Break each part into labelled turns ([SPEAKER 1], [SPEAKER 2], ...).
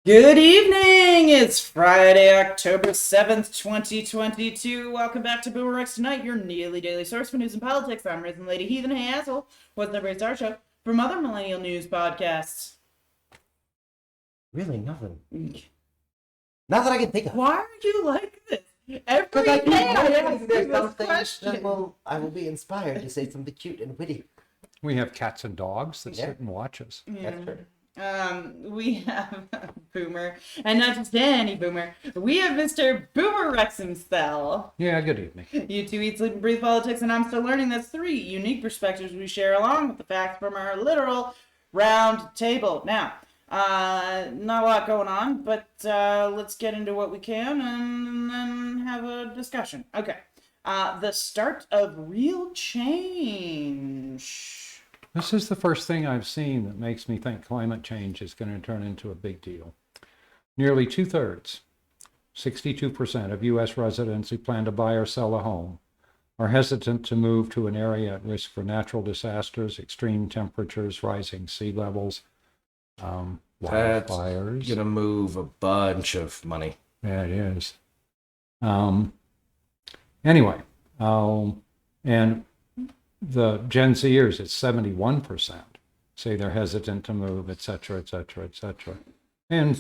[SPEAKER 1] Good evening! It's Friday, October 7th, 2022. Welcome back to BoomerRexTonight, your nearly daily source for news and politics. I'm RisenLadyHeathen. Hey, asshole. What's the Brace Our Show from other Millennial news podcasts?
[SPEAKER 2] Really, nothing. Not that I can think of.
[SPEAKER 1] Why are you like this? Every
[SPEAKER 2] I
[SPEAKER 1] day I ask you this question.
[SPEAKER 2] Well, I will be inspired to say something cute and witty.
[SPEAKER 3] We have cats and dogs that sit and watch us.
[SPEAKER 2] That's true.
[SPEAKER 1] We have Boomer, and not just any Boomer. We have Mr. BoomerRex himself.
[SPEAKER 3] Yeah, good evening.
[SPEAKER 1] You two eat, sleep, and breathe politics, and I'm still learning. That's three unique perspectives we share along with the facts from our literal round table. Now, not a lot going on, but let's get into what we can and then have a discussion. Okay. The start of real change.
[SPEAKER 3] This is the first thing I've seen that makes me think climate change is going to turn into a big deal. Nearly 2/3, 62% of U.S. residents who plan to buy or sell a home are hesitant to move to an area at risk for natural disasters, extreme temperatures, rising sea levels, wildfires.
[SPEAKER 2] That's gonna move a bunch of money.
[SPEAKER 3] Yeah, it is. Anyway, and the Gen Zers, it's 71%, say they're hesitant to move, et cetera, et cetera, et cetera. And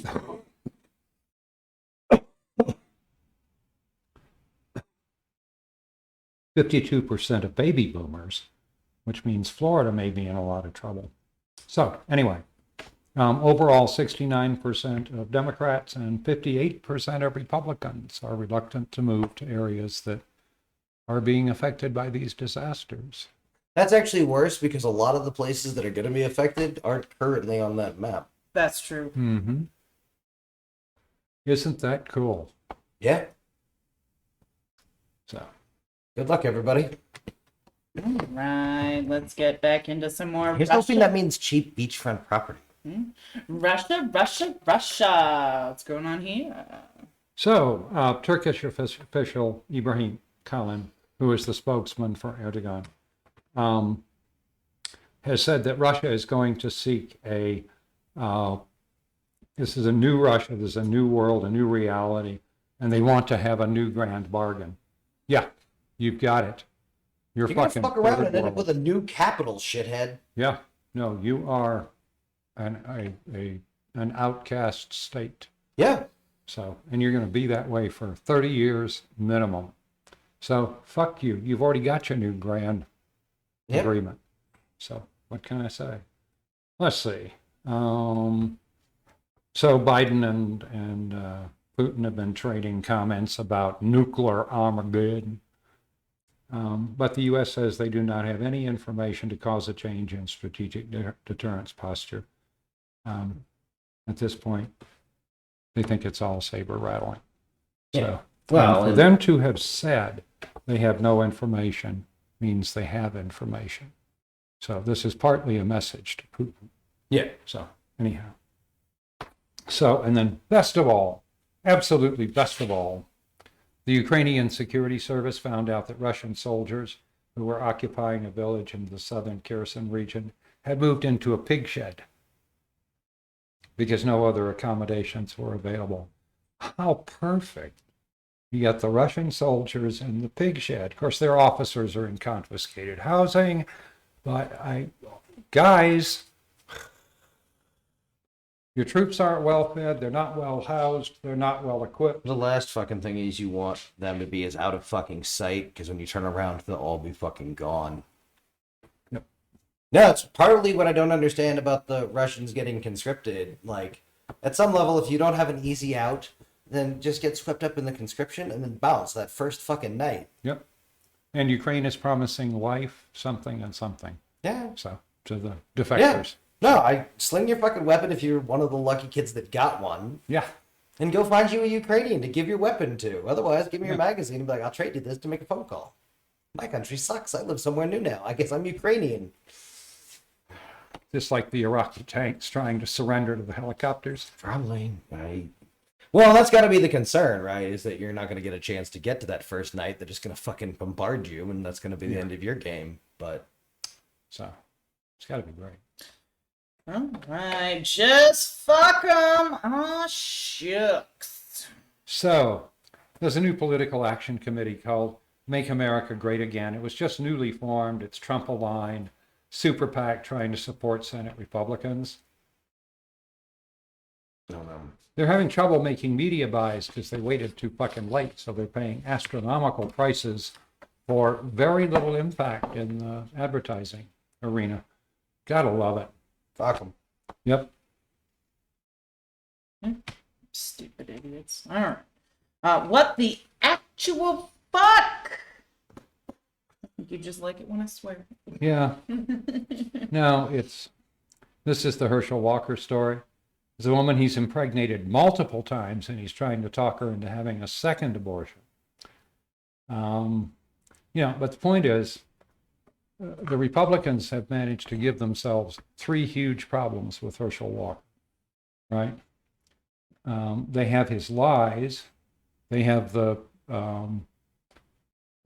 [SPEAKER 3] 52% of baby boomers, which means Florida may be in a lot of trouble. So anyway, overall 69% of Democrats and 58% of Republicans are reluctant to move to areas that are being affected by these disasters.
[SPEAKER 2] That's actually worse because a lot of the places that are going to be affected aren't currently on that map.
[SPEAKER 1] That's true.
[SPEAKER 3] Mm-hmm. Isn't that cool?
[SPEAKER 2] Yeah.
[SPEAKER 3] So,
[SPEAKER 2] good luck, everybody.
[SPEAKER 1] All right, let's get back into some more
[SPEAKER 2] Here's
[SPEAKER 1] Russia.
[SPEAKER 2] hoping that means cheap beachfront property.
[SPEAKER 1] Russia. What's going on here?
[SPEAKER 3] so Turkish official Ibrahim Kalin, who is the spokesman for Erdogan, has said that Russia is going to seek this is a new Russia, there's a new world, a new reality, and they want to have a new grand bargain. Yeah, you've got it. You're fucking
[SPEAKER 2] gonna fuck around and end up
[SPEAKER 3] world.
[SPEAKER 2] with a new capital, shithead.
[SPEAKER 3] Yeah, no, you are an outcast state.
[SPEAKER 2] Yeah.
[SPEAKER 3] So, and you're going to be that way for 30 years minimum. So, fuck you. You've already got your new grand agreement. So, what can I say? Let's see. So, Biden and Putin have been trading comments about nuclear Armageddon. But the U.S. says they do not have any information to cause a change in strategic deterrence posture. At this point, they think it's all saber rattling.
[SPEAKER 2] Yeah.
[SPEAKER 3] So,
[SPEAKER 2] Well,
[SPEAKER 3] for them to have said they have no information means they have information. So this is partly a message to Putin.
[SPEAKER 2] Yeah.
[SPEAKER 3] So anyhow. So, and then best of all, absolutely best of all, the Ukrainian Security Service found out that Russian soldiers who were occupying a village in the southern Kherson region had moved into a pig shed because no other accommodations were available. How perfect. You got the Russian soldiers in the pig shed. Of course, their officers are in confiscated housing, but guys, your troops aren't well fed, they're not well housed, they're not well equipped.
[SPEAKER 2] The last fucking thing is you want them to be as out of fucking sight, because when you turn around, they'll all be fucking gone.
[SPEAKER 3] Yep.
[SPEAKER 2] No, it's partly what I don't understand about the Russians getting conscripted. Like, at some level, if you don't have an easy out, then just get swept up in the conscription and then bounce that first fucking night.
[SPEAKER 3] Yep. And Ukraine is promising life, something, and something.
[SPEAKER 2] Yeah.
[SPEAKER 3] So, to the defectors.
[SPEAKER 2] No, sling your fucking weapon if you're one of the lucky kids that got one.
[SPEAKER 3] Yeah.
[SPEAKER 2] And go find you a Ukrainian to give your weapon to. Otherwise, give me your magazine and be like, I'll trade you this to make a phone call. My country sucks. I live somewhere new now. I guess I'm Ukrainian.
[SPEAKER 3] Just like the Iraqi tanks trying to surrender to the helicopters.
[SPEAKER 2] Probably. Well, that's got to be the concern, right? Is that you're not going to get a chance to get to that first night. They're just going to fucking bombard you, and that's going to be the end of your game. But
[SPEAKER 3] so, it's got to be great.
[SPEAKER 1] All right, just fuck them. Aw, shucks.
[SPEAKER 3] So, there's a new political action committee called Make America Great Again. It was just newly formed. It's Trump-aligned, super PAC trying to support Senate Republicans.
[SPEAKER 2] No, no.
[SPEAKER 3] They're having trouble making media buys because they waited too fucking late, so they're paying astronomical prices for very little impact in the advertising arena. Gotta love it.
[SPEAKER 2] Fuck them.
[SPEAKER 3] Yep.
[SPEAKER 1] Stupid idiots. All right. What the actual fuck? You just like it when I swear.
[SPEAKER 3] Yeah. No, this is the Herschel Walker story. There's a woman he's impregnated multiple times, and he's trying to talk her into having a second abortion. But the point is, the Republicans have managed to give themselves three huge problems with Herschel Walker, right? They have his lies. They have the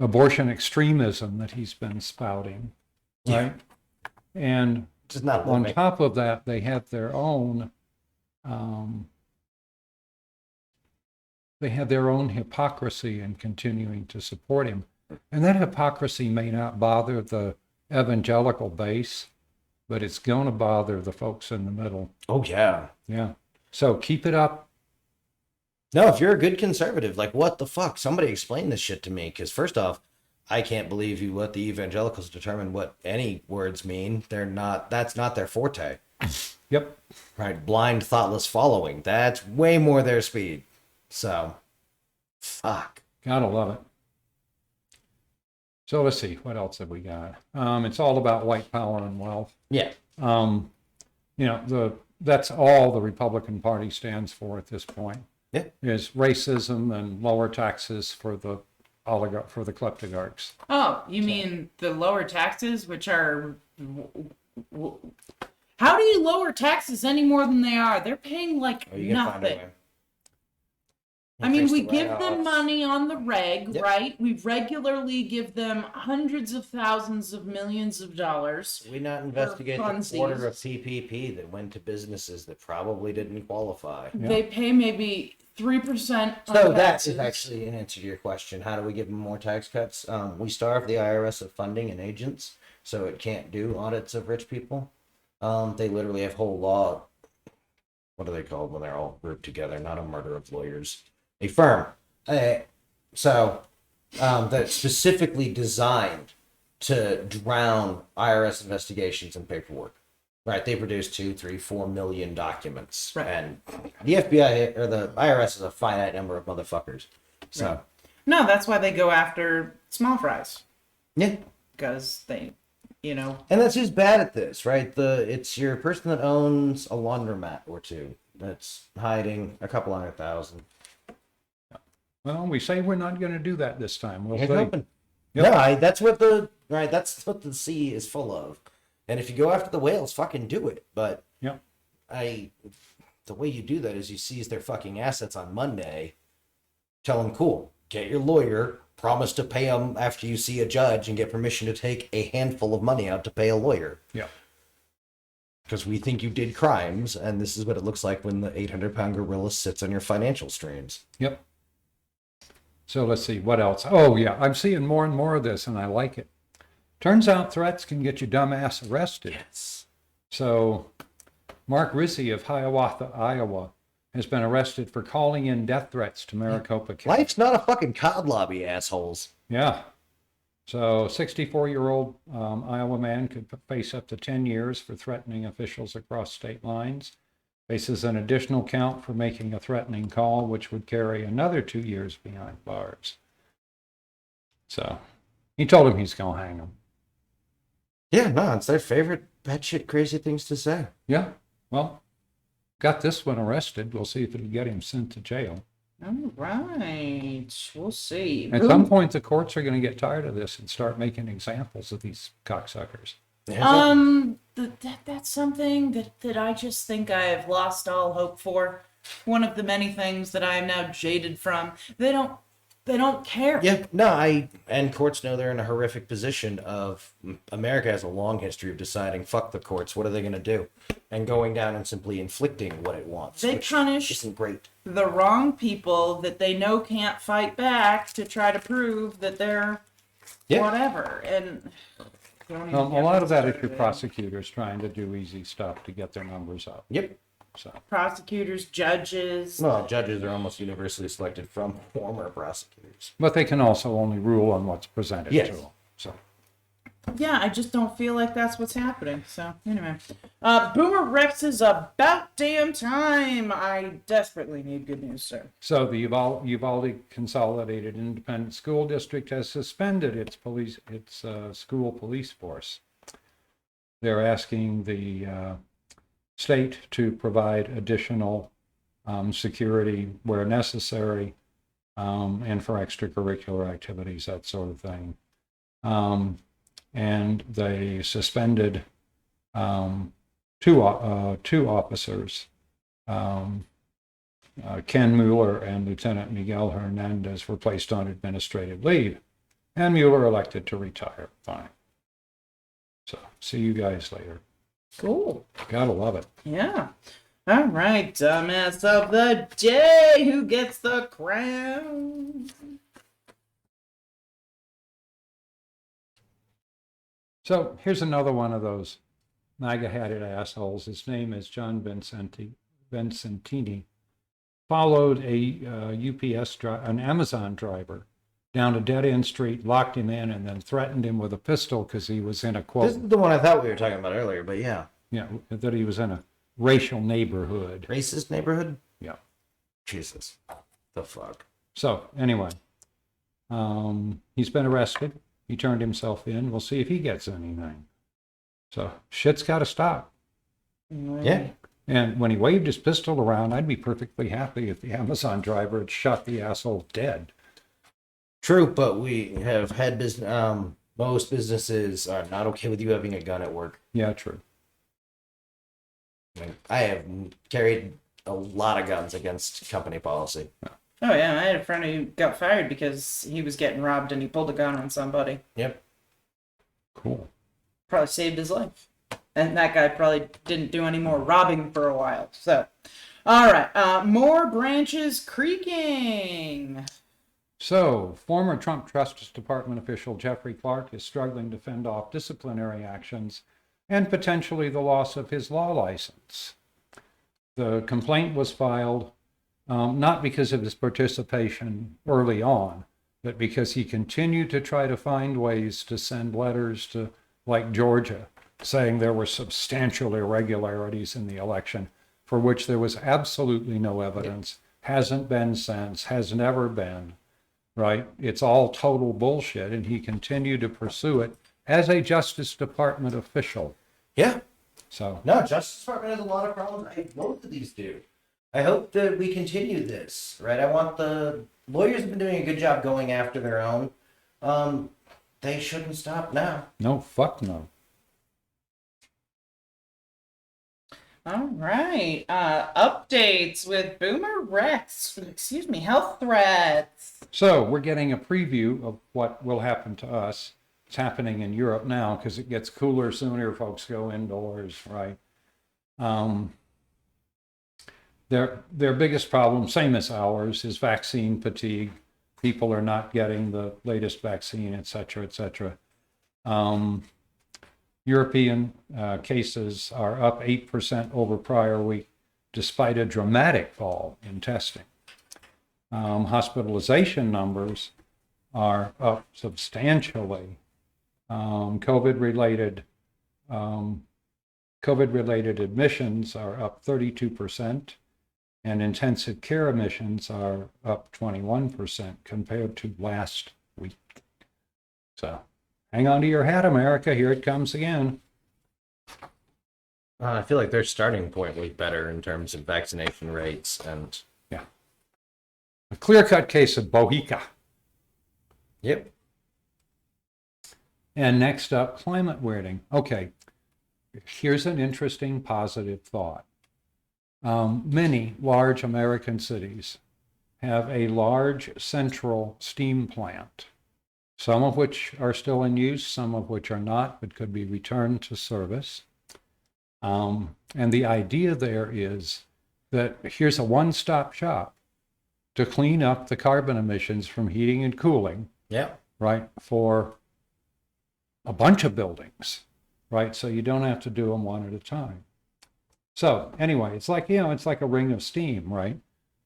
[SPEAKER 3] abortion extremism that he's been spouting, right? And
[SPEAKER 2] Just not
[SPEAKER 3] on
[SPEAKER 2] living.
[SPEAKER 3] top of that, they have their own hypocrisy in continuing to support him. And that hypocrisy may not bother the evangelical base, but it's going to bother the folks in the middle.
[SPEAKER 2] Oh, yeah.
[SPEAKER 3] Yeah. So keep it up.
[SPEAKER 2] No, if you're a good conservative, like, what the fuck? Somebody explain this shit to me. Because first off, I can't believe you let the evangelicals determine what any words mean. That's not their forte.
[SPEAKER 3] Yep.
[SPEAKER 2] Right? Blind, thoughtless following. That's way more their speed. So, fuck.
[SPEAKER 3] Gotta love it. So let's see, what else have we got? It's all about white power and wealth.
[SPEAKER 2] Yeah.
[SPEAKER 3] That's all the Republican Party stands for at this point.
[SPEAKER 2] Yeah.
[SPEAKER 3] Is racism and lower taxes for the kleptocrats.
[SPEAKER 1] Oh, you mean the lower taxes, which are... How do you lower taxes any more than they are? They're paying like
[SPEAKER 2] Oh, you gotta find a
[SPEAKER 1] nothing.
[SPEAKER 2] way.
[SPEAKER 1] I mean,
[SPEAKER 2] Increase
[SPEAKER 1] we
[SPEAKER 2] the
[SPEAKER 1] give them
[SPEAKER 2] write-offs.
[SPEAKER 1] money on the reg,
[SPEAKER 2] Yep.
[SPEAKER 1] right? We regularly give them hundreds of thousands of millions of dollars.
[SPEAKER 2] We not investigate the
[SPEAKER 1] funsies.
[SPEAKER 2] quarter of PPP that went to businesses that probably didn't qualify.
[SPEAKER 3] Yeah.
[SPEAKER 1] They pay maybe 3% on
[SPEAKER 2] So that
[SPEAKER 1] taxes.
[SPEAKER 2] is actually an answer to your question. How do we give them more tax cuts? We starve the IRS of funding and agents, so it can't do audits of rich people. They literally have whole law. What are they called when they're all grouped together? Not a murder of lawyers. A firm. That's specifically designed to drown IRS investigations and paperwork. Right, they produce 2, 3, 4 million documents,
[SPEAKER 1] Right.
[SPEAKER 2] and the FBI or the IRS is a finite number of motherfuckers. So,
[SPEAKER 1] Right. No, that's why they go after small fries.
[SPEAKER 2] yeah,
[SPEAKER 1] Because they,
[SPEAKER 2] and that's who's bad at this, right? It's your person that owns a laundromat or two that's hiding a couple $100,000.
[SPEAKER 3] Well, we say we're not going to do that this time. We'll
[SPEAKER 2] Here's
[SPEAKER 3] see.
[SPEAKER 2] hoping.
[SPEAKER 3] Yep.
[SPEAKER 2] No, that's what the sea is full of. And if you go after the whales, fucking do it. But
[SPEAKER 3] Yep.
[SPEAKER 2] the way you do that is you seize their fucking assets on Monday. Tell them, cool, get your lawyer, promise to pay them after you see a judge, and get permission to take a handful of money out to pay a lawyer.
[SPEAKER 3] Yeah.
[SPEAKER 2] Because we think you did crimes, and this is what it looks like when the 800-pound gorilla sits on your financial streams.
[SPEAKER 3] Yep. So let's see, what else? Oh, yeah, I'm seeing more and more of this, and I like it. Turns out threats can get your dumbass arrested.
[SPEAKER 2] Yes.
[SPEAKER 3] So Mark Rizzi of Hiawatha, Iowa, has been arrested for calling in death threats to Maricopa County.
[SPEAKER 2] Life's not a fucking cod lobby, assholes.
[SPEAKER 3] Yeah. So 64-year-old Iowa man could face up to 10 years for threatening officials across state lines. Faces an additional count for making a threatening call, which would carry another 2 years behind bars. So he told him he's going to hang him.
[SPEAKER 2] Yeah, no, it's their favorite batshit crazy things to say.
[SPEAKER 3] Yeah. Well, got this one arrested. We'll see if it'll get him sent to jail.
[SPEAKER 1] all right, we'll see.
[SPEAKER 3] At some point, the courts are going to get tired of this and start making examples of these cocksuckers.
[SPEAKER 1] That's something that I just think I have lost all hope for. One of the many things that I am now jaded from. They don't they don't care.
[SPEAKER 2] Yeah, no, and courts know they're in a horrific position of America has a long history of deciding, fuck the courts, what are they going to do? And going down and simply inflicting what it wants.
[SPEAKER 1] They
[SPEAKER 2] which
[SPEAKER 1] punish
[SPEAKER 2] isn't great.
[SPEAKER 1] the wrong people that they know can't fight back to try to prove that they're whatever. And
[SPEAKER 3] A lot of that is your prosecutors trying to do easy stuff to get their numbers up.
[SPEAKER 2] Yep.
[SPEAKER 3] So,
[SPEAKER 1] prosecutors, judges.
[SPEAKER 2] Well, judges are almost universally selected from former prosecutors.
[SPEAKER 3] but they can also only rule on what's presented
[SPEAKER 2] Yes.
[SPEAKER 3] to them. So,
[SPEAKER 1] Yeah, I just don't feel like that's what's happening. So anyway, Boomer Rex is about damn time. I desperately need good news, sir.
[SPEAKER 3] so the Uvalde Consolidated Independent School District has suspended its school police force. They're asking the state to provide additional security where necessary, and for extracurricular activities, that sort of thing. And they suspended two officers, Ken Mueller and Lieutenant Miguel Hernandez, were placed on administrative leave, and Mueller elected to retire. Fine. So, see you guys later.
[SPEAKER 1] Cool.
[SPEAKER 3] Gotta love it.
[SPEAKER 1] Yeah. All right, dumbass of the day. Who gets the crown?
[SPEAKER 3] So here's another one of those MAGA-hatted assholes. His name is John Vincentini. Followed an Amazon driver down a dead-end street, locked him in, and then threatened him with a pistol because he was in a quote.
[SPEAKER 2] This is the one I thought we were talking about earlier, but yeah.
[SPEAKER 3] Yeah, that he was in a racial neighborhood.
[SPEAKER 2] Racist neighborhood?
[SPEAKER 3] Yeah.
[SPEAKER 2] Jesus. The fuck?
[SPEAKER 3] So anyway, he's been arrested. He turned himself in. We'll see if he gets anything. So shit's got to stop.
[SPEAKER 2] Yeah.
[SPEAKER 3] And when he waved his pistol around, I'd be perfectly happy if the Amazon driver had shot the asshole dead.
[SPEAKER 2] True, but we have had most businesses are not okay with you having a gun at work.
[SPEAKER 3] Yeah, true.
[SPEAKER 2] I have carried a lot of guns against company policy.
[SPEAKER 1] Oh yeah, I had a friend who got fired because he was getting robbed and he pulled a gun on somebody.
[SPEAKER 2] Yep.
[SPEAKER 3] Cool.
[SPEAKER 1] Probably saved his life. And that guy probably didn't do any more robbing for a while. So, all right, more branches creaking.
[SPEAKER 3] So, former Trump Justice Department official Jeffrey Clark is struggling to fend off disciplinary actions and potentially the loss of his law license. The complaint was filed not because of his participation early on, but because he continued to try to find ways to send letters to, like, Georgia, saying there were substantial irregularities in the election for which there was absolutely no evidence, hasn't been since, has never been, right? It's all total bullshit, and he continued to pursue it as a Justice Department official.
[SPEAKER 2] Yeah.
[SPEAKER 3] So,
[SPEAKER 2] No, Justice Department has a lot of problems. Both of these do. I hope that we continue this, right? I want the lawyers have been doing a good job going after their own. They shouldn't stop now.
[SPEAKER 3] no, fuck no.
[SPEAKER 1] All right, updates with Boomer Rex. Health threats.
[SPEAKER 3] So, we're getting a preview of what will happen to us. It's happening in Europe now because it gets cooler sooner. Folks go indoors, right? Their biggest problem, same as ours, is vaccine fatigue. People are not getting the latest vaccine, et cetera, et cetera. European cases are up 8% over prior week, despite a dramatic fall in testing. Hospitalization numbers are up substantially. COVID-related admissions are up 32%, and intensive care admissions are up 21% compared to last week. So, hang on to your hat, America. Here it comes again.
[SPEAKER 2] I feel like their starting point was better in terms of vaccination rates and.
[SPEAKER 3] Yeah. A clear-cut case of Bohica.
[SPEAKER 2] Yep.
[SPEAKER 3] And next up, climate weirding. Okay, here's an interesting positive thought. Many large American cities have a large central steam plant, some of which are still in use, some of which are not, but could be returned to service. And the idea there is that here's a one-stop shop to clean up the carbon emissions from heating and cooling,
[SPEAKER 2] Yeah.
[SPEAKER 3] right, for a bunch of buildings, right? So you don't have to do them one at a time. So anyway, it's like, it's like a ring of steam, right?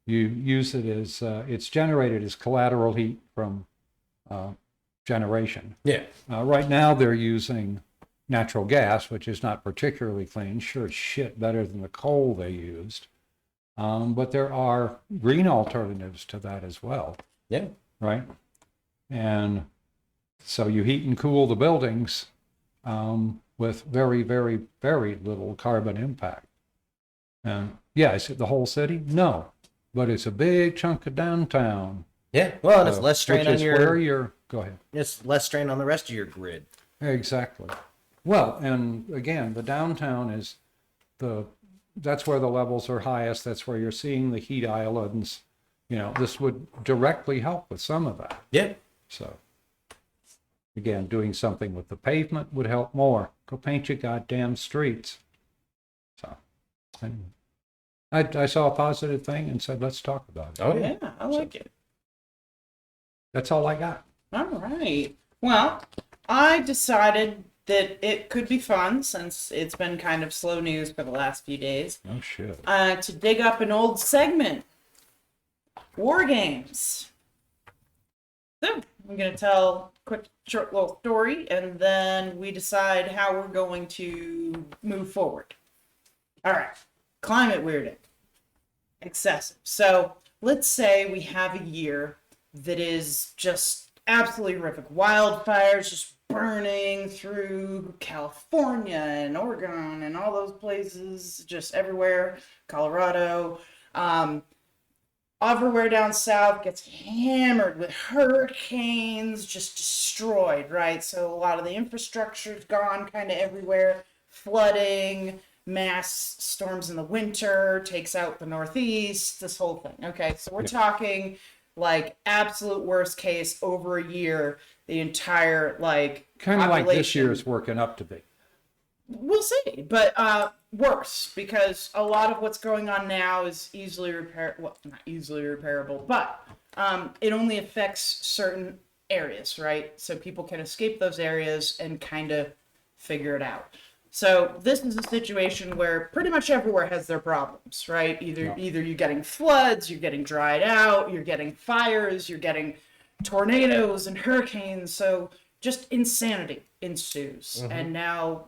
[SPEAKER 3] You use it as, it's generated as collateral heat from generation.
[SPEAKER 2] Yeah.
[SPEAKER 3] Right now they're using natural gas, which is not particularly clean, sure as shit better than the coal they used. But there are green alternatives to that as well.
[SPEAKER 2] Yeah.
[SPEAKER 3] Right? And so you heat and cool the buildings with very, very, very little carbon impact. And yeah, is it the whole city? No, but it's a big chunk of downtown.
[SPEAKER 2] Yeah. Well, and it's less strain
[SPEAKER 3] which
[SPEAKER 2] on
[SPEAKER 3] is
[SPEAKER 2] your.
[SPEAKER 3] where you're. Go ahead.
[SPEAKER 2] It's less strain on the rest of your grid.
[SPEAKER 3] Exactly. Well, and again, the downtown is that's where the levels are highest. That's where you're seeing the heat islands. This would directly help with some of that.
[SPEAKER 2] Yeah.
[SPEAKER 3] So, again, doing something with the pavement would help more. Go paint your goddamn streets. So, and I saw a positive thing and said, let's talk about it.
[SPEAKER 2] Oh,
[SPEAKER 1] Yeah, I like it.
[SPEAKER 3] That's all I got.
[SPEAKER 1] All right. Well, I decided that it could be fun, since it's been kind of slow news for the last few days,
[SPEAKER 3] Oh, shit.
[SPEAKER 1] to dig up an old segment. War games. So, I'm going to tell a quick, short little story, and then we decide how we're going to move forward. All right. Climate weirding. Excessive. So, let's say we have a year that is just absolutely horrific. Wildfires just burning through California and Oregon and all those places, just everywhere. Colorado. Everywhere down south gets hammered with hurricanes, just destroyed, right? So a lot of the infrastructure's gone kind of everywhere. Flooding, mass storms in the winter, takes out the Northeast, this whole thing. Okay, so we're talking like absolute worst case over a year, the entire
[SPEAKER 3] Kind of like this
[SPEAKER 1] population.
[SPEAKER 3] year's working up to be.
[SPEAKER 1] We'll see, but worse, because a lot of what's going on now is easily well, not easily repairable, but it only affects certain areas, right? So people can escape those areas and kind of figure it out. So this is a situation where pretty much everywhere has their problems, right? Either you're getting floods, you're getting dried out, you're getting fires, you're getting tornadoes and hurricanes. So just insanity ensues. And now,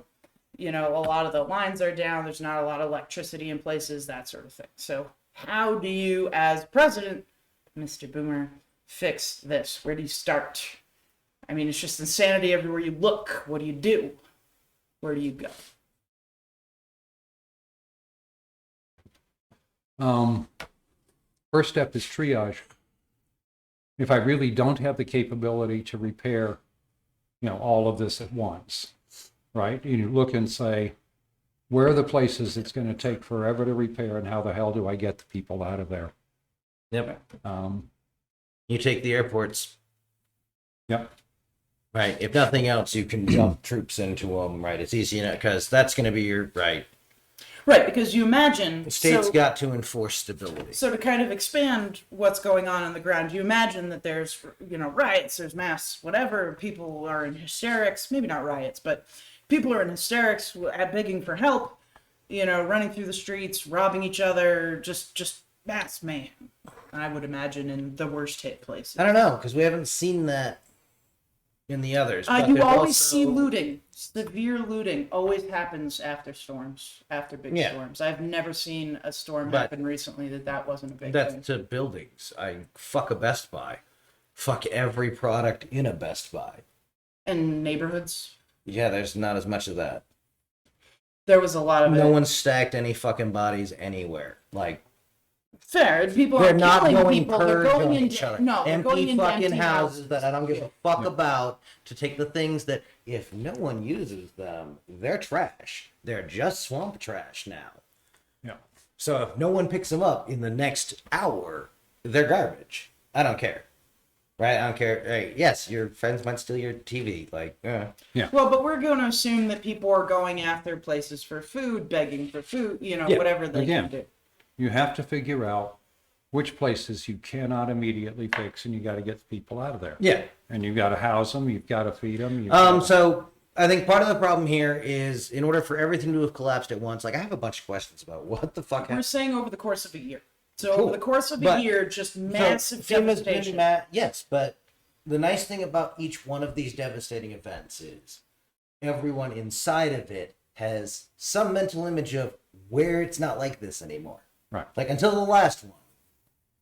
[SPEAKER 1] a lot of the lines are down. There's not a lot of electricity in places, that sort of thing. So how do you, as president, Mr. Boomer, fix this? Where do you start? I mean, it's just insanity everywhere you look. What do you do? Where do you go?
[SPEAKER 3] First step is triage. If I really don't have the capability to repair, all of this at once, right? You look and say, where are the places it's going to take forever to repair, and how the hell do I get the people out of there?
[SPEAKER 2] Yep.
[SPEAKER 3] Um,
[SPEAKER 2] You take the airports.
[SPEAKER 3] Yep.
[SPEAKER 2] Right. If nothing else, you can jump troops into them. Right. It's easy because that's going to be your right.
[SPEAKER 1] Right, because you imagine...
[SPEAKER 2] The state's got to enforce stability.
[SPEAKER 1] So to kind of expand what's going on the ground, you imagine that there's, riots, there's mass, whatever, people are in hysterics, maybe not riots, but people are in hysterics, begging for help, running through the streets, robbing each other, just mass mayhem, I would imagine, in the worst hit places.
[SPEAKER 2] I don't know, because we haven't seen that in the others. But
[SPEAKER 1] You
[SPEAKER 2] there's
[SPEAKER 1] always
[SPEAKER 2] also-
[SPEAKER 1] see looting. Severe looting always happens after storms, after big
[SPEAKER 2] Yeah.
[SPEAKER 1] storms. I've never seen a storm
[SPEAKER 2] But
[SPEAKER 1] happen recently that wasn't a big
[SPEAKER 2] That's
[SPEAKER 1] thing.
[SPEAKER 2] to buildings. Fuck a Best Buy. Fuck every product in a Best Buy.
[SPEAKER 1] And neighborhoods,
[SPEAKER 2] Yeah, there's not as much of that.
[SPEAKER 1] there was a lot of
[SPEAKER 2] No
[SPEAKER 1] it.
[SPEAKER 2] one's stacked any fucking bodies anywhere.
[SPEAKER 1] Fair. People
[SPEAKER 2] They're
[SPEAKER 1] are
[SPEAKER 2] not
[SPEAKER 1] killing
[SPEAKER 2] going
[SPEAKER 1] people. They're
[SPEAKER 2] purge
[SPEAKER 1] going
[SPEAKER 2] on
[SPEAKER 1] in
[SPEAKER 2] each other.
[SPEAKER 1] No, they're going
[SPEAKER 2] Empty
[SPEAKER 1] into
[SPEAKER 2] fucking
[SPEAKER 1] empty
[SPEAKER 2] houses that I don't give a fuck
[SPEAKER 3] Yeah.
[SPEAKER 2] about, to take the things that, if no one uses them, they're trash. They're just swamp trash now.
[SPEAKER 3] Yeah.
[SPEAKER 2] So if no one picks them up in the next hour, they're garbage. I don't care. Right? I don't care. Right? Yes, your friends might steal your TV. Like,
[SPEAKER 1] Well, but we're going to assume that people are going after places for food, begging for food,
[SPEAKER 2] Yeah.
[SPEAKER 1] whatever they
[SPEAKER 3] Again.
[SPEAKER 1] can do.
[SPEAKER 3] You have to figure out which places you cannot immediately fix, and you got to get the people out of there.
[SPEAKER 2] yeah.
[SPEAKER 3] And you've got to house them, you've got to feed them.
[SPEAKER 2] So I think part of the problem here is in order for everything to have collapsed at once, like I have a bunch of questions about what the fuck
[SPEAKER 1] We're
[SPEAKER 2] happened.
[SPEAKER 1] saying over the course of a year. So
[SPEAKER 2] Cool.
[SPEAKER 1] over the course of a
[SPEAKER 2] But-
[SPEAKER 1] year, just massive
[SPEAKER 2] So, FEMA's been
[SPEAKER 1] devastation.
[SPEAKER 2] yes, but the nice thing about each one of these devastating events is everyone inside of it has some mental image of where it's not like this anymore.
[SPEAKER 3] Right.
[SPEAKER 2] Like until the last one.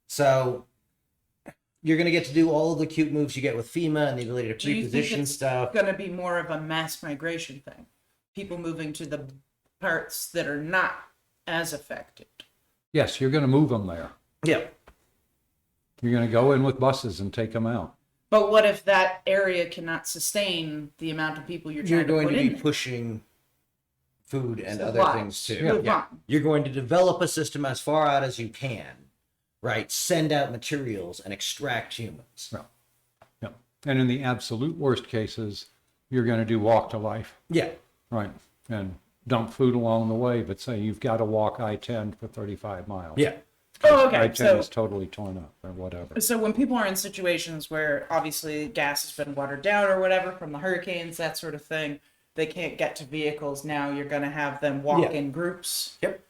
[SPEAKER 2] So you're going to get to do all of the cute moves you get with FEMA and the ability to
[SPEAKER 1] Do you think
[SPEAKER 2] pre-position
[SPEAKER 1] it's
[SPEAKER 2] stuff.
[SPEAKER 1] going to be more of a mass migration thing? People moving to the parts that are not as affected.
[SPEAKER 3] Yes, you're going to move them there.
[SPEAKER 2] Yeah.
[SPEAKER 3] You're going to go in with buses and take them out.
[SPEAKER 1] But what if that area cannot sustain the amount of people you're
[SPEAKER 2] You're
[SPEAKER 1] trying to
[SPEAKER 2] going
[SPEAKER 1] put
[SPEAKER 2] to
[SPEAKER 1] in
[SPEAKER 2] be
[SPEAKER 1] there?
[SPEAKER 2] pushing food and other
[SPEAKER 1] Supplies.
[SPEAKER 2] things too.
[SPEAKER 1] Move on.
[SPEAKER 2] You're going to develop a system as far out as you can, right? Send out materials and extract humans.
[SPEAKER 3] No. No. And in the absolute worst cases, you're going to do walk to life,
[SPEAKER 2] Yeah.
[SPEAKER 3] right? And dump food along the way, but say you've got to walk I-10 for 35 miles.
[SPEAKER 2] Yeah.
[SPEAKER 1] Oh, okay.
[SPEAKER 3] I-10 is totally torn up or whatever.
[SPEAKER 1] So when people are in situations where obviously gas has been watered down or whatever from the hurricanes, that sort of thing, they can't get to vehicles. Now you're going to have them walk
[SPEAKER 2] Yeah.
[SPEAKER 1] in groups.
[SPEAKER 2] Yep.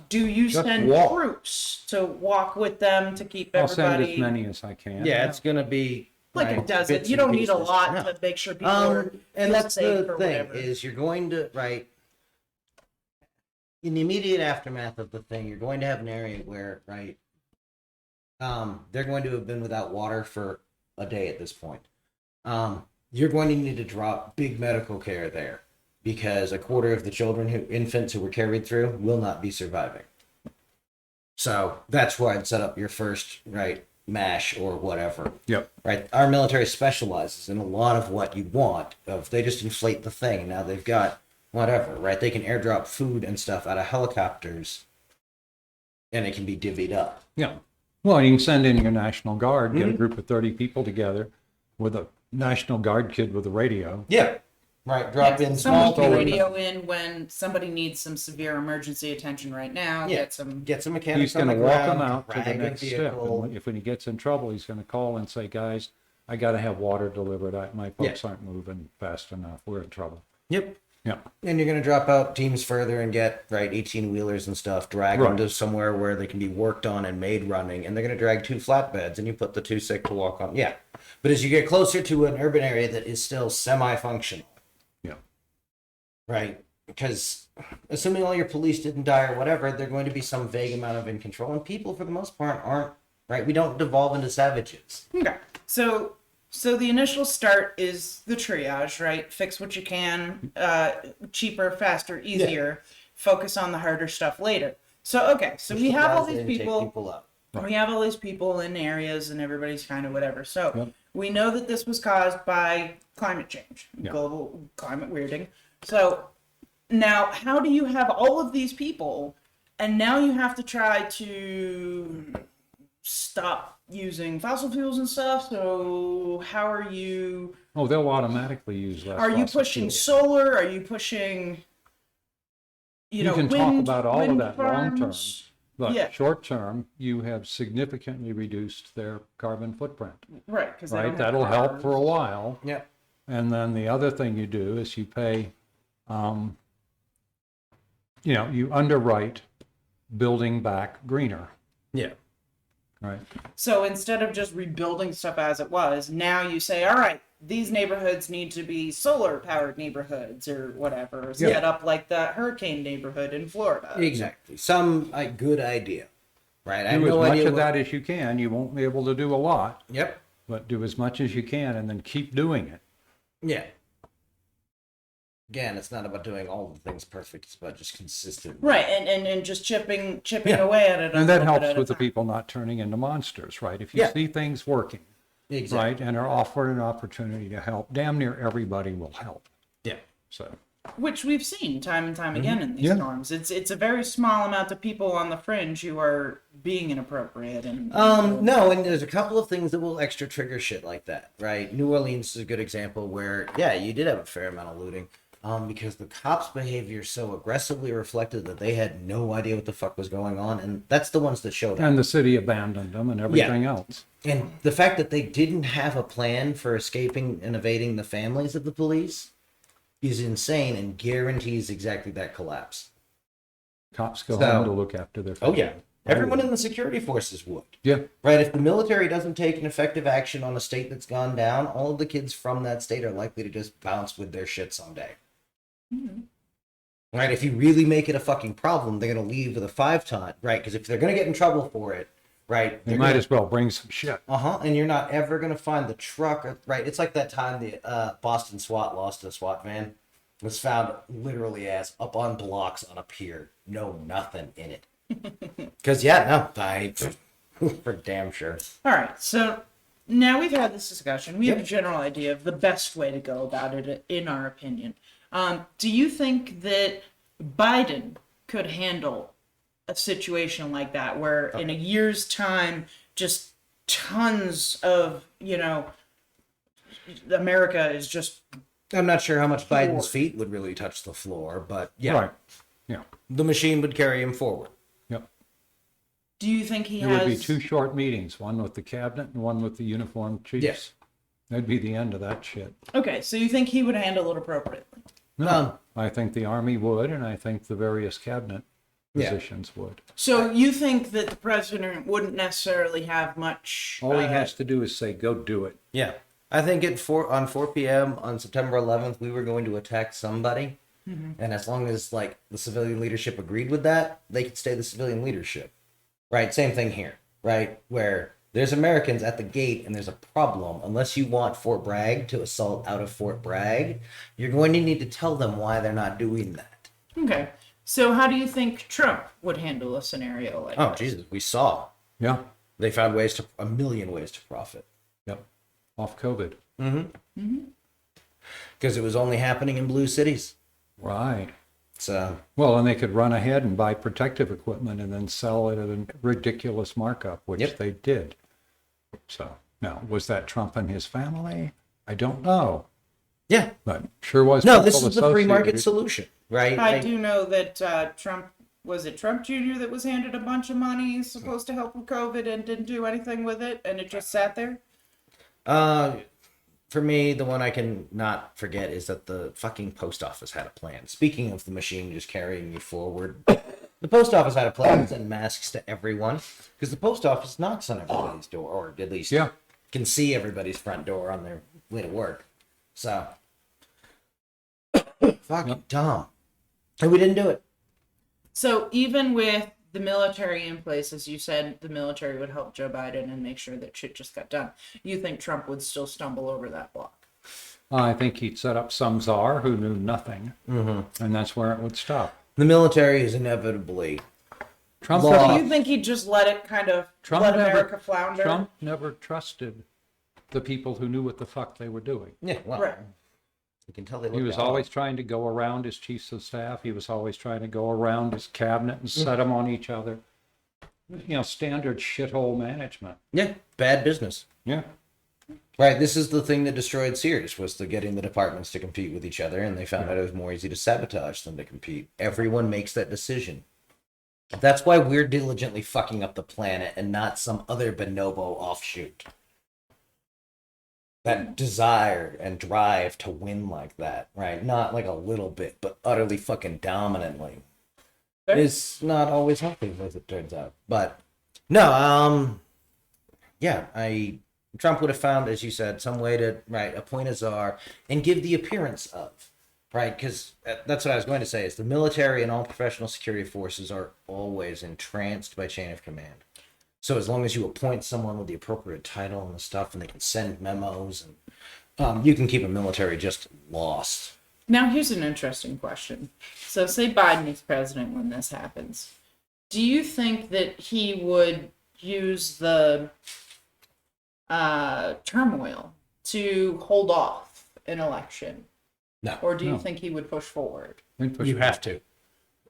[SPEAKER 1] Do you
[SPEAKER 3] Just
[SPEAKER 1] send
[SPEAKER 3] walk.
[SPEAKER 1] troops to walk with them to keep
[SPEAKER 3] I'll send
[SPEAKER 1] everybody
[SPEAKER 3] as many as I can.
[SPEAKER 2] Yeah, it's going to be
[SPEAKER 1] like
[SPEAKER 2] right,
[SPEAKER 1] a dozen?
[SPEAKER 2] bits
[SPEAKER 1] You
[SPEAKER 2] and
[SPEAKER 1] don't need a
[SPEAKER 2] pieces.
[SPEAKER 1] lot
[SPEAKER 2] No.
[SPEAKER 1] to make sure people are
[SPEAKER 2] And
[SPEAKER 1] feel
[SPEAKER 2] that's
[SPEAKER 1] safe
[SPEAKER 2] the
[SPEAKER 1] or
[SPEAKER 2] thing
[SPEAKER 1] whatever.
[SPEAKER 2] is you're going to in the immediate aftermath of the thing, you're going to have an area where they're going to have been without water for a day at this point. You're going to need to drop big medical care there because a quarter of the infants who were carried through will not be surviving. So that's where I'd set up your first MASH or whatever.
[SPEAKER 3] Yep.
[SPEAKER 2] Right, our military specializes in a lot of what you want. They just inflate the thing, and now they've got whatever. Right, they can airdrop food and stuff out of helicopters, and it can be divvied up.
[SPEAKER 3] Yeah. Well, you can send in your National Guard, get a group of 30 people together with a National Guard kid with a radio.
[SPEAKER 2] Yeah, right. Drop in
[SPEAKER 1] Someone
[SPEAKER 2] small
[SPEAKER 1] can
[SPEAKER 3] storage.
[SPEAKER 1] radio in when somebody needs some severe emergency attention right now.
[SPEAKER 2] Yeah.
[SPEAKER 1] Get some.
[SPEAKER 2] Get some mechanics.
[SPEAKER 3] He's going to
[SPEAKER 2] on the
[SPEAKER 3] walk
[SPEAKER 2] ground,
[SPEAKER 3] them out to the
[SPEAKER 2] drag a
[SPEAKER 3] next step.
[SPEAKER 2] vehicle.
[SPEAKER 3] And when he gets in trouble, he's going to call and say, guys, I got to have water delivered. My folks aren't moving fast enough. We're in trouble.
[SPEAKER 2] Yep.
[SPEAKER 3] Yeah.
[SPEAKER 2] And you're going to drop out teams further and get 18-wheelers and stuff, drag them to somewhere where they can be worked on and made running, and they're going to drag 2 flatbeds, and you put the 2 sick to walk on. Yeah. But as you get closer to an urban area that is still semi-functional,
[SPEAKER 3] Yeah.
[SPEAKER 2] right? Because assuming all your police didn't die or whatever, there's going to be some vague amount of in control, and people, for the most part, aren't, right? We don't devolve into savages.
[SPEAKER 1] Okay. So the initial start is the triage, right? Fix what you can, cheaper, faster, easier. Focus on the harder stuff later. So okay, so we have all these
[SPEAKER 2] And take
[SPEAKER 1] people.
[SPEAKER 2] up.
[SPEAKER 1] We have all these people in areas, and everybody's kind of whatever. So
[SPEAKER 3] Yep.
[SPEAKER 1] we know that this was caused by climate change, global climate weirding. So now, how do you have all of these people, and now you have to try to stop using fossil fuels and stuff? So how are you?
[SPEAKER 3] Oh, they'll automatically use less.
[SPEAKER 1] Are you
[SPEAKER 3] fossil
[SPEAKER 1] pushing
[SPEAKER 3] fuels.
[SPEAKER 1] solar? Are you pushing? You know,
[SPEAKER 3] can talk
[SPEAKER 1] wind,
[SPEAKER 3] about all of
[SPEAKER 1] wind
[SPEAKER 3] that long term.
[SPEAKER 1] farms?
[SPEAKER 3] But
[SPEAKER 1] Yeah.
[SPEAKER 3] short term, you have significantly reduced their carbon footprint.
[SPEAKER 1] Right, because
[SPEAKER 3] Right? That'll help for a while.
[SPEAKER 2] Yeah.
[SPEAKER 3] And then the other thing you do is you pay, you underwrite building back greener,
[SPEAKER 2] Yeah.
[SPEAKER 3] right?
[SPEAKER 1] So instead of just rebuilding stuff as it was, now you say, all right, these neighborhoods need to be solar powered neighborhoods or whatever, or set up like the hurricane neighborhood in Florida.
[SPEAKER 2] Exactly. Some good idea. Right. I have
[SPEAKER 3] Do as
[SPEAKER 2] no
[SPEAKER 3] much
[SPEAKER 2] idea
[SPEAKER 3] of that as you can. You won't be able to do a lot,
[SPEAKER 2] Yep.
[SPEAKER 3] but do as much as you can and then keep doing it.
[SPEAKER 2] Yeah. Again, it's not about doing all the things perfect. It's about just consistent.
[SPEAKER 1] Right, and just chipping
[SPEAKER 2] Yeah.
[SPEAKER 1] away at it. a
[SPEAKER 3] And that
[SPEAKER 1] little bit
[SPEAKER 3] helps
[SPEAKER 1] at a
[SPEAKER 3] with the
[SPEAKER 1] time.
[SPEAKER 3] people not turning into monsters, right? If you
[SPEAKER 2] Yeah.
[SPEAKER 3] see things working,
[SPEAKER 2] Exactly.
[SPEAKER 3] right, and are offered an opportunity to help, damn near everybody will help.
[SPEAKER 2] Yeah.
[SPEAKER 3] So,
[SPEAKER 1] Which we've seen time and time again in these
[SPEAKER 3] Yeah.
[SPEAKER 1] storms. It's a very small amount of people on the fringe who are being inappropriate and
[SPEAKER 2] No, and there's a couple of things that will extra trigger shit like that, right? New Orleans is a good example where, yeah, you did have a fair amount of looting, because the cops' behavior so aggressively reflected that they had no idea what the fuck was going on, and that's the ones that showed up.
[SPEAKER 3] And the city abandoned them and everything else.
[SPEAKER 2] And the fact that they didn't have a plan for escaping and evading the families of the police is insane and guarantees exactly that collapse.
[SPEAKER 3] Cops go
[SPEAKER 2] So-
[SPEAKER 3] home to look after their
[SPEAKER 2] Oh,
[SPEAKER 3] family.
[SPEAKER 2] yeah. Everyone in the security forces would.
[SPEAKER 3] Yeah.
[SPEAKER 2] Right? If the military doesn't take an effective action on a state that's gone down, all of the kids from that state are likely to just bounce with their shit someday. Right? If you really make it a fucking problem, they're going to leave with a 5-ton, right? Because if they're going to get in trouble for it, right?
[SPEAKER 3] They might as well bring some shit.
[SPEAKER 2] And you're not ever going to find the truck, right? It's like that time the Boston SWAT lost a SWAT van. Was found literally as up on blocks on a pier. No, nothing in it. Because, yeah, no, I for damn sure.
[SPEAKER 1] All right, so now we've had this discussion. We have a
[SPEAKER 2] Yep.
[SPEAKER 1] general idea of the best way to go about it, in our opinion. Do you think that Biden could handle a situation like that, where in a year's time, just tons of, America is just
[SPEAKER 2] I'm not sure how much Biden's
[SPEAKER 1] Floor.
[SPEAKER 2] feet would really touch the floor, but yeah,
[SPEAKER 3] Right. Yeah.
[SPEAKER 2] the machine would carry him forward.
[SPEAKER 3] Yep.
[SPEAKER 1] Do you think he
[SPEAKER 3] It
[SPEAKER 1] has?
[SPEAKER 3] would be 2 short meetings, one with the cabinet and one with the uniformed chiefs.
[SPEAKER 2] Yeah.
[SPEAKER 3] That'd be the end of that shit.
[SPEAKER 1] Okay, so you think he would handle it appropriately?
[SPEAKER 3] No, I think the Army would, and I think the various cabinet
[SPEAKER 2] Yeah.
[SPEAKER 3] positions would.
[SPEAKER 1] So you think that the president wouldn't necessarily have much?
[SPEAKER 3] All he has to do is say, go do it.
[SPEAKER 2] Yeah. I think on 4 p.m. on September 11th, we were going to attack somebody. And as long as, like, the civilian leadership agreed with that, they could stay the civilian leadership. Right? Same thing here. Right? Where there's Americans at the gate and there's a problem. Unless you want Fort Bragg to assault out of Fort Bragg, you're going to need to tell them why they're not doing that.
[SPEAKER 1] Okay. So how do you think Trump would handle a scenario like
[SPEAKER 2] Oh,
[SPEAKER 1] this?
[SPEAKER 2] Jesus. We saw.
[SPEAKER 3] Yeah.
[SPEAKER 2] They found a million ways to profit.
[SPEAKER 3] Yep. Off COVID.
[SPEAKER 2] Because it was only happening in blue cities.
[SPEAKER 3] Right.
[SPEAKER 2] So,
[SPEAKER 3] Well, and they could run ahead and buy protective equipment and then sell it at a ridiculous markup, which
[SPEAKER 2] Yep.
[SPEAKER 3] they did. So, now, was that Trump and his family? I don't know,
[SPEAKER 2] yeah.
[SPEAKER 3] but sure was.
[SPEAKER 2] No,
[SPEAKER 3] people
[SPEAKER 2] this is the free market
[SPEAKER 3] associated-
[SPEAKER 2] solution, right?
[SPEAKER 1] I do know that Trump, was it Trump Jr. that was handed a bunch of money supposed to help with COVID and didn't do anything with it, and it just sat there?
[SPEAKER 2] For me, the one I can not forget is that the fucking post office had a plan. Speaking of the machine just carrying you forward, the post office had a plan to send masks to everyone because the post office knocks on everybody's door, or at least
[SPEAKER 3] Yeah.
[SPEAKER 2] can see everybody's front door on their way to work. So, fucking dumb. And we didn't do it.
[SPEAKER 1] So even with the military in place, as you said, the military would help Joe Biden and make sure that shit just got done. You think Trump would still stumble over that block?
[SPEAKER 3] I think he'd set up some czar who knew nothing, and that's where it would stop.
[SPEAKER 2] The military is inevitably
[SPEAKER 3] Trump,
[SPEAKER 2] Law.
[SPEAKER 1] Do you think he'd just let it kind of let America flounder?
[SPEAKER 3] Trump never trusted the people who knew what the fuck they were doing.
[SPEAKER 2] yeah. Well,
[SPEAKER 1] Right.
[SPEAKER 2] you can tell they
[SPEAKER 3] He
[SPEAKER 2] look
[SPEAKER 3] was
[SPEAKER 2] dumb.
[SPEAKER 3] always trying to go around his chiefs of staff. He was always trying to go around his cabinet and set them on each other. Standard shithole management.
[SPEAKER 2] bad business.
[SPEAKER 3] Yeah.
[SPEAKER 2] Right, this is the thing that destroyed Sears, was the getting the departments to compete with each other, and they found out it was more easy to sabotage than to compete. Everyone makes that decision. That's why we're diligently fucking up the planet and not some other bonobo offshoot. That desire and drive to win like that, right? Not like a little bit, but utterly fucking dominantly.
[SPEAKER 1] Fair.
[SPEAKER 2] Is not always healthy, as it turns out. But, no, Trump would have found, as you said, some way to, right, appoint a czar and give the appearance of, right? Because that's what I was going to say, is the military and all professional security forces are always entranced by chain of command. So as long as you appoint someone with the appropriate title and the stuff, and they can send memos, and you can keep a military just lost.
[SPEAKER 1] Now, here's an interesting question. So, say Biden is president when this happens. Do you think that he would use the turmoil to hold off an election
[SPEAKER 2] No.
[SPEAKER 1] Or do you
[SPEAKER 3] No.
[SPEAKER 1] think he would push forward?
[SPEAKER 3] We'd push
[SPEAKER 2] You
[SPEAKER 3] it.
[SPEAKER 2] have to.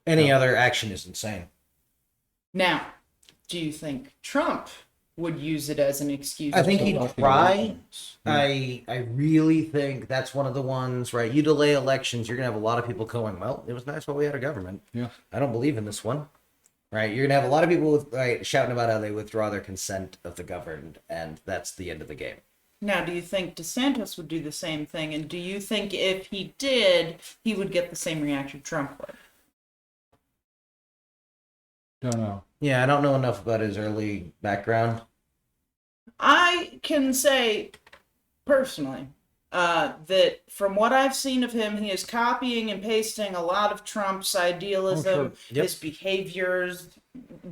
[SPEAKER 2] Any other action is insane.
[SPEAKER 1] Now, do you think Trump would use it as an excuse?
[SPEAKER 2] I think
[SPEAKER 1] to
[SPEAKER 2] he'd
[SPEAKER 1] vote?
[SPEAKER 2] try. I really think that's one of the ones, right? You delay elections, you're gonna have a lot of people going, well, it was nice while we had a government.
[SPEAKER 3] Yeah.
[SPEAKER 2] I don't believe in this one. Right? You're gonna have a lot of people shouting about how they withdraw their consent of the governed, and that's the end of the game.
[SPEAKER 1] Now, do you think DeSantis would do the same thing? And do you think if he did, he would get the same reaction Trump would?
[SPEAKER 3] Don't know.
[SPEAKER 2] Yeah, I don't know enough about his early background.
[SPEAKER 1] I can say personally that from what I've seen of him, he is copying and pasting a lot of Trump's idealism,
[SPEAKER 3] Oh, sure.
[SPEAKER 2] Yep.
[SPEAKER 1] his behaviors,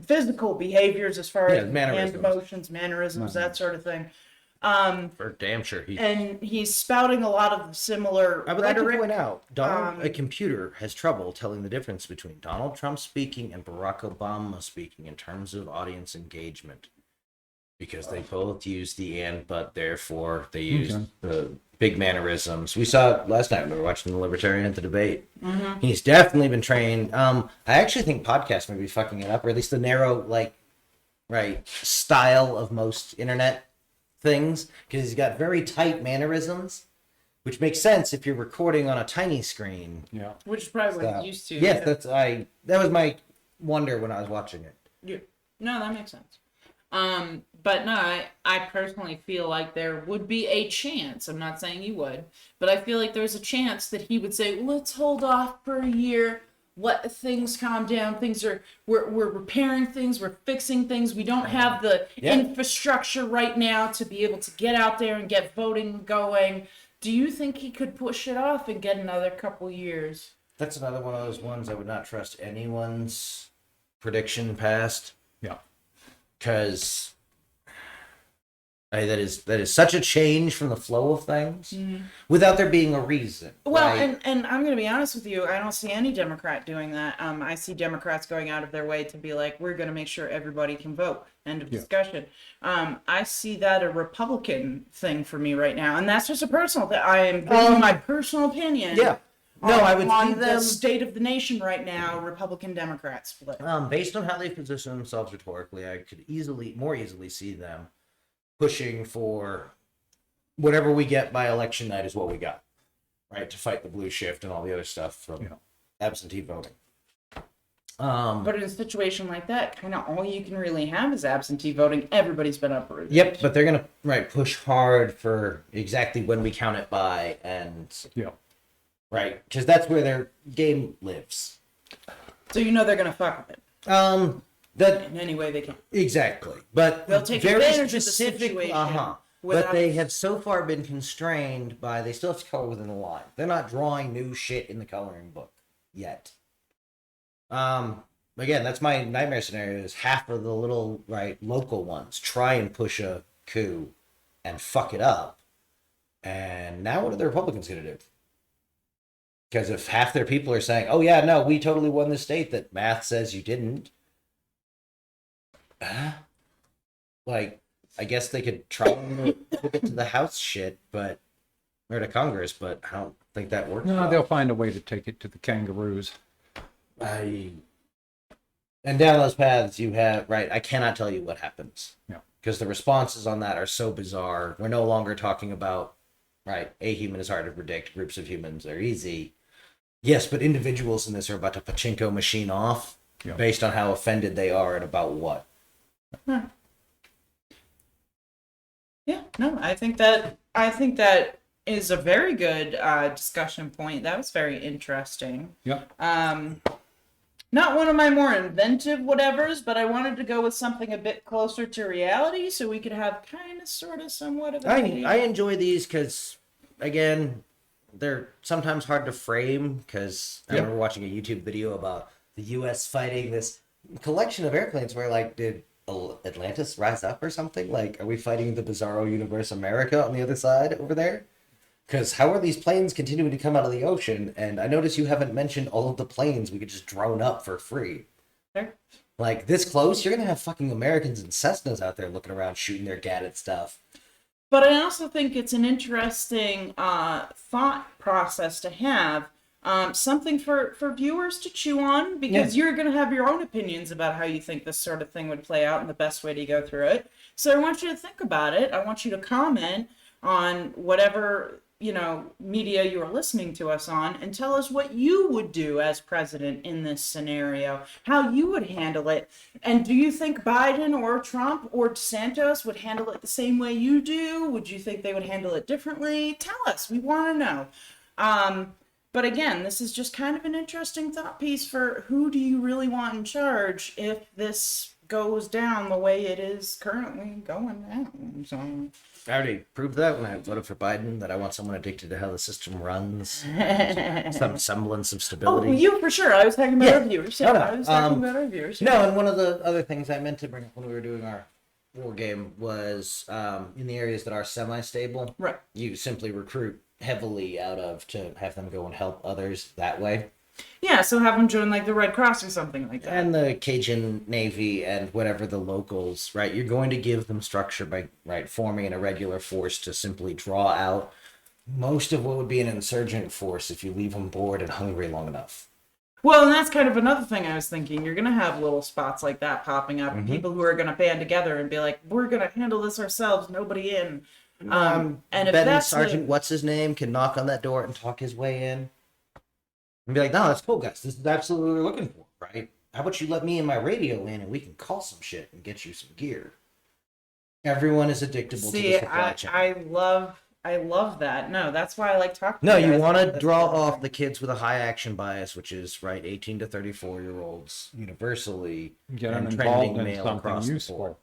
[SPEAKER 1] physical behaviors as far as hand
[SPEAKER 2] mannerisms.
[SPEAKER 1] motions, mannerisms, that sort of thing.
[SPEAKER 2] For damn sure.
[SPEAKER 1] And he's spouting a lot of similar
[SPEAKER 2] I would like to
[SPEAKER 1] rhetoric.
[SPEAKER 2] point out, a computer has trouble telling the difference between Donald Trump speaking and Barack Obama speaking in terms of audience engagement. Because they both use the and, but, therefore, they use the big mannerisms. We saw it last night when we were watching the Libertarian at the debate. Mm-hmm. He's definitely been trained. I actually think podcasts may be fucking it up, or at least the narrow, style of most internet things, because he's got very tight mannerisms, which makes sense if you're recording on a tiny screen.
[SPEAKER 3] Yeah.
[SPEAKER 1] Which is probably what he's used to.
[SPEAKER 2] Yes, that was my wonder when I was watching it.
[SPEAKER 1] Yeah. No, that makes sense. But no, I personally feel like there would be a chance. I'm not saying you would, but I feel like there's a chance that he would say, let's hold off for a year. Let things calm down. We're repairing things. We're fixing things. We don't have the infrastructure right now to be able to get out there and get voting going. Do you think he could push it off and get another couple years?
[SPEAKER 2] That's another one of those ones I would not trust anyone's prediction past.
[SPEAKER 3] Yeah.
[SPEAKER 2] Because that is such a change from the flow of things without there being a reason.
[SPEAKER 1] Well,
[SPEAKER 2] right?
[SPEAKER 1] and I'm going to be honest with you, I don't see any Democrat doing that. I see Democrats going out of their way to be like, we're going to make sure everybody can vote. End of discussion. I see that a Republican thing for me right now, and that's just a personal thing. I am giving my personal opinion.
[SPEAKER 2] Yeah. No, I would
[SPEAKER 1] on
[SPEAKER 2] see
[SPEAKER 1] the
[SPEAKER 2] them
[SPEAKER 1] state of the nation right now, Republican Democrat split.
[SPEAKER 2] based on how they position themselves rhetorically. I could more easily see them pushing for whatever we get by election night is what we got, right? To fight the blue shift and all the other stuff from absentee voting.
[SPEAKER 1] But in a situation like that, kind of all you can really have is absentee voting. Everybody's been uprooted.
[SPEAKER 2] Yep, but they're gonna push hard for exactly when we count it by, and right, because that's where their game lives.
[SPEAKER 1] So you know they're gonna fuck with it
[SPEAKER 2] That
[SPEAKER 1] in any way they can.
[SPEAKER 2] exactly, but
[SPEAKER 1] They'll take
[SPEAKER 2] very
[SPEAKER 1] advantage of the
[SPEAKER 2] specific.
[SPEAKER 1] situation.
[SPEAKER 2] But they have so far been constrained by they still have to color within the line. They're not drawing new shit in the coloring book yet. Again, that's my nightmare scenario. Is half of the little local ones try and push a coup and fuck it up, and now what are the Republicans going to do? Because if half their people are saying, "Oh yeah, no, we totally won the state that math says you didn't," I guess they could try and get to the House shit, or to Congress, but I don't think that works.
[SPEAKER 3] No,
[SPEAKER 2] well.
[SPEAKER 3] they'll find a way to take it to the kangaroos.
[SPEAKER 2] And down those paths you have, I cannot tell you what happens.
[SPEAKER 3] Yeah.
[SPEAKER 2] Because the responses on that are so bizarre. We're no longer talking about, a human is hard to predict, groups of humans are easy. Yes, but individuals in this are about to pachinko machine off based on how offended they are and about what.
[SPEAKER 1] Yeah, no, I think that is a very good discussion point. That was very interesting.
[SPEAKER 3] Yeah.
[SPEAKER 1] Not one of my more inventive whatevers, but I wanted to go with something a bit closer to reality so we could have kind of, sort of, somewhat of an idea.
[SPEAKER 2] I enjoy these because, again, they're sometimes hard to frame because I remember watching a YouTube video about the U.S. fighting this collection of airplanes where, did Atlantis rise up or something? Are we fighting the Bizarro Universe America on the other side over there? Because how are these planes continuing to come out of the ocean? And I notice you haven't mentioned all of the planes we could just drone up for free.
[SPEAKER 1] Sure.
[SPEAKER 2] This close, you're going to have fucking Americans and Cessnas out there looking around shooting their gat at stuff.
[SPEAKER 1] But I also think it's an interesting thought process to have, something for viewers to chew on, because you're going to have your own opinions about how you think this sort of thing would play out and the best way to go through it. So I want you to think about it. I want you to comment on whatever, media you are listening to us on, and tell us what you would do as president in this scenario, how you would handle it. And do you think Biden or Trump or DeSantis would handle it the same way you do? Would you think they would handle it differently? Tell us. We want to know. But again, this is just kind of an interesting thought piece for who do you really want in charge if this goes down the way it is currently going down. So
[SPEAKER 2] I already proved that when I voted for Biden, that I want someone addicted to how the system runs, some semblance of stability.
[SPEAKER 1] Oh, you for sure. I was talking about our viewers. Yeah,
[SPEAKER 2] No.
[SPEAKER 1] I was talking about our viewers.
[SPEAKER 2] No, and one of the other things I meant to bring up when we were doing our war game was in the areas that are semi-stable,
[SPEAKER 1] Right.
[SPEAKER 2] you simply recruit heavily out of to have them go and help others that way.
[SPEAKER 1] Yeah, so have them join like the Red Cross or something like that.
[SPEAKER 2] And the Cajun Navy and whatever the locals, right? You're going to give them structure by, right, forming an irregular force to simply draw out most of what would be an insurgent force if you leave them bored and hungry long enough.
[SPEAKER 1] Well, and that's kind of another thing I was thinking. You're going to have little spots like that popping up. People who are going to band together and be like, we're going to handle this ourselves, nobody in. And if
[SPEAKER 2] Ben
[SPEAKER 1] that's
[SPEAKER 2] Sergeant What's-His-Name can knock on that door and talk his way in. And be like, no, that's cool, guys. This is absolutely what we're looking for, right? How about you let me and my radio in and we can call some shit and get you some gear. Everyone is addictable to the supply chain.
[SPEAKER 1] I love that. No, that's why I like talking
[SPEAKER 2] No,
[SPEAKER 1] to
[SPEAKER 2] you
[SPEAKER 1] guys
[SPEAKER 2] want
[SPEAKER 1] about
[SPEAKER 2] to
[SPEAKER 1] this
[SPEAKER 2] draw
[SPEAKER 1] sort of
[SPEAKER 2] off
[SPEAKER 1] thing.
[SPEAKER 2] the kids with a high action bias, which is, right, 18 to 34-year-olds universally.
[SPEAKER 3] Get them
[SPEAKER 2] and
[SPEAKER 3] involved
[SPEAKER 2] trending
[SPEAKER 3] in
[SPEAKER 2] male
[SPEAKER 3] something
[SPEAKER 2] across the board.
[SPEAKER 3] useful.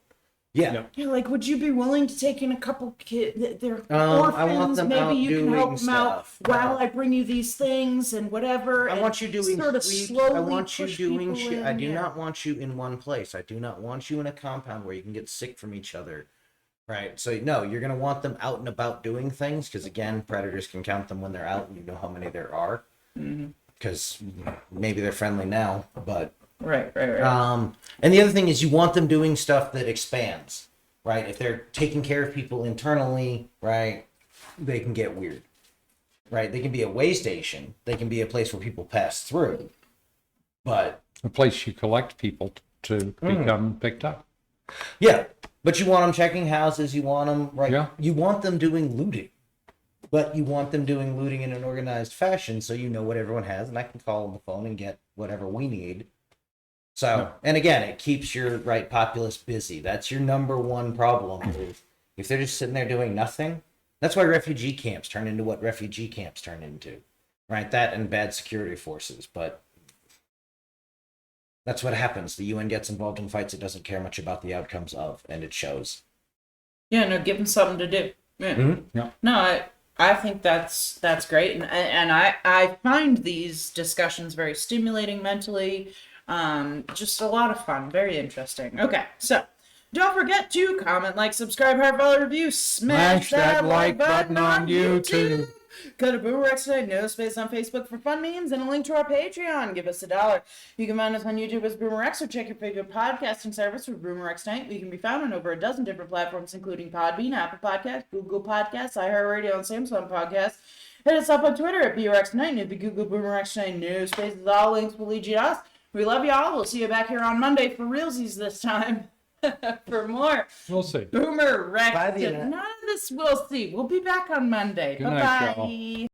[SPEAKER 2] Yeah.
[SPEAKER 3] Yep.
[SPEAKER 1] Yeah, like, would you be willing to take in a couple kids? They're
[SPEAKER 2] I want
[SPEAKER 1] orphans.
[SPEAKER 2] them
[SPEAKER 1] Maybe
[SPEAKER 2] out
[SPEAKER 1] you can
[SPEAKER 2] doing
[SPEAKER 1] help them out
[SPEAKER 2] stuff.
[SPEAKER 1] while I bring you these things and whatever.
[SPEAKER 2] I want you doing
[SPEAKER 1] sort of
[SPEAKER 2] sweeps.
[SPEAKER 1] slowly
[SPEAKER 2] I want you
[SPEAKER 1] push
[SPEAKER 2] doing
[SPEAKER 1] people
[SPEAKER 2] shit.
[SPEAKER 1] in,
[SPEAKER 2] I do
[SPEAKER 1] yeah.
[SPEAKER 2] not want you in one place. I do not want you in a compound where you can get sick from each other. Right. So no, you're gonna want them out and about doing things because again, predators can count them when they're out, and you know how many there are. Because maybe they're friendly now, but
[SPEAKER 1] Right.
[SPEAKER 2] and the other thing is you want them doing stuff that expands. Right. If they're taking care of people internally, right, they can get weird. Right. They can be a way station. They can be a place where people pass through. But
[SPEAKER 3] A place you collect people to become picked up.
[SPEAKER 2] yeah, but you want them checking houses. You want them, right?
[SPEAKER 3] Yeah.
[SPEAKER 2] You want them doing looting, but you want them doing looting in an organized fashion, so you know what everyone has, and I can call on the phone and get whatever we need. So, and again, it keeps your right populace busy. That's your number one problem. If they're just sitting there doing nothing, that's why refugee camps turn into what refugee camps turn into, right? That and bad security forces, but. That's what happens. The UN gets involved in fights it doesn't care much about the outcomes of, and it shows.
[SPEAKER 1] Yeah. No, give them something to do. Yeah.
[SPEAKER 2] Mhm.
[SPEAKER 3] Yeah.
[SPEAKER 1] No, I think that's great, and I find these discussions very stimulating mentally. Just a lot of fun, very interesting. Okay, so don't forget to comment, like, subscribe, heart, follow, review, smash that like button on YouTube. Go to BoomerRexTonight, no space on Facebook for fun memes, and a link to our Patreon. Give us $1. You can find us on YouTube as BoomerX, or check your favorite podcasting service for BoomerRexTonight. We can be found on over a dozen different platforms, including Podbean, Apple Podcasts, Google Podcasts, iHeartRadio, and Samsung Podcasts. Hit us up on Twitter at BoomerRexTonight, and if you Google BoomerRexTonight, no spaces, all links will lead you to us. We love y'all. We'll see you back here on Monday for realsies this time. For more
[SPEAKER 3] We'll see.
[SPEAKER 1] Boomer Rex.
[SPEAKER 2] Bye, Vienna.
[SPEAKER 1] None of this we'll see. We'll be back on Monday.
[SPEAKER 3] Good night,
[SPEAKER 1] Bye-bye.
[SPEAKER 3] y'all.